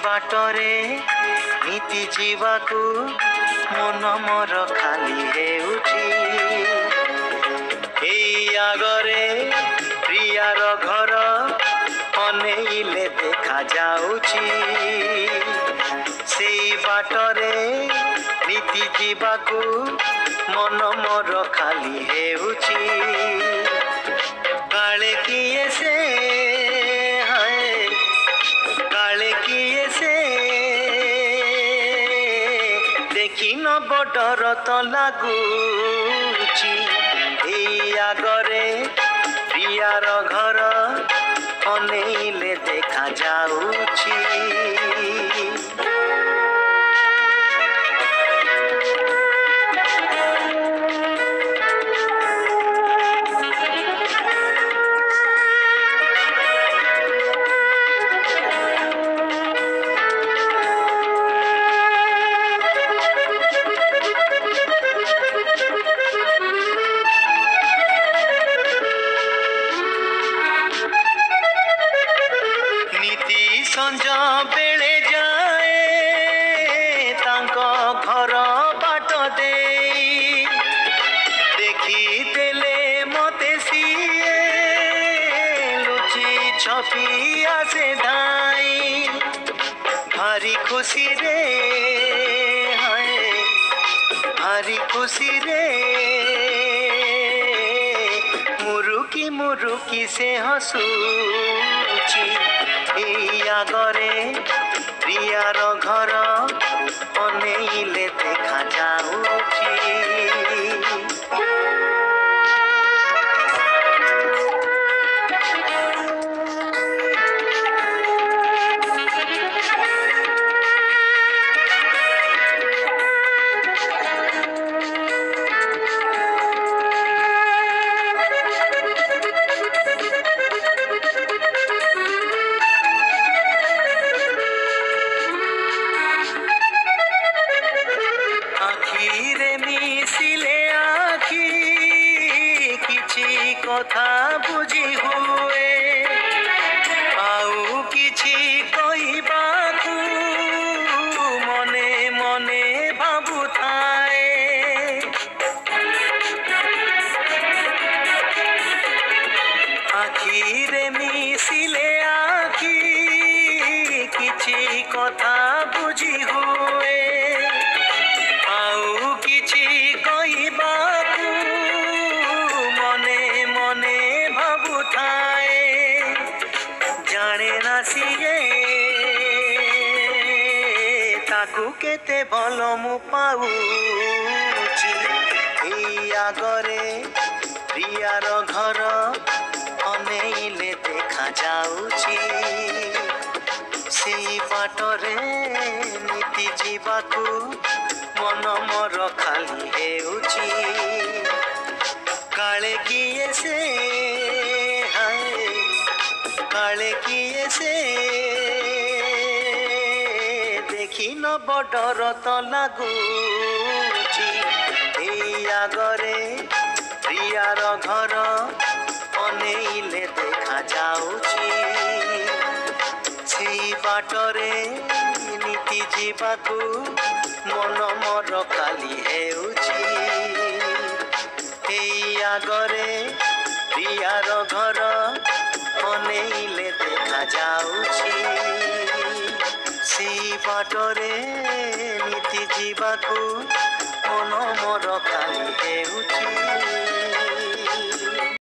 ବାଟରେ ନିତି ଯିବାକୁ ମନ ମୋର ଖାଲି ହେଉଛି। ଏଇ ଆଗରେ ପ୍ରିୟାର ଘର ଅନେଇଲେ ଦେଖା ଯାଉଛି। ସେଇ ବାଟରେ ନିତି ଯିବାକୁ ମନ ମୋର ଖାଲି ହେଉଛି। କାଳେ କିଏ ସେ କାଳେ କିଏ ସେ ଦେଖିନ ବଡର ତ ଲାଗୁଛି। ଏଇ ଆଗରେ ପ୍ରିୟାର ଘର ଅନେଇଲେ ଦେଖା ଯାଉଛି। ସଞ୍ଜ ବେଳେ ଯାଏ ତାଙ୍କ ଘର ବାଟ ଦେଇ, ଦେଖିଦେଲେ ମତେ ସିଏ ଲୁଚି ଛପି ଆସେ ଧାଇ। ଭାରି ଖୁସିରେ ଭାରି ଖୁସିରେ ମୁରୁକି ମୁରୁକି ସେ ହସୁଛି। ଏଇ ଆଗରେ ପ୍ରିୟାର ଘର ଅନେଇଲେ ଦେଖା ଯାଉଛି। আখিরে মিশিলে আখি কিছু কথা বুঝি হুয়ে, আউ কিছু কইবাকু মনে মনে ভাবুথায়ে। আখিরে মিশিলে আখি কিছু কথা বুঝি হুয়ে, আউ কিছু কইবাকু মনে মনে ভাবুথায়ে। জানে না সিয়ে তাকু কেতে ভাল মু পাউছি। এই আগরে প্রিয়ার ঘর অনেইলে দেখা যাଉଛି। ସେଇ ବାଟରେ ନିତି ଯିବାକୁ ମନ ମୋର ଖାଲି ହେଉଛି। କାଳେ କିଏ ସେ କାଳେ କିଏ ସେ ଦେଖିନ ବଡର ତ ଲାଗୁଛି। ଏଇ ଆଗରେ ପ୍ରିୟାର ଘର ଅନେଇଲେ ଦେଖା ଯାଉଛି। ସେଇ ବାଟରେ ନିତି ଯିବାକୁ ମନ ମୋର ଖାଲି ହେଉଛି। ଏଇ ଆଗରେ ପ୍ରିୟାର ଘର ଅନେଇଲେ ଦେଖା ଯାଉଛି। ସେଇ ବାଟରେ ନିତି ଯିବାକୁ ମନ ମୋର ଖାଲି ହେଉଛି।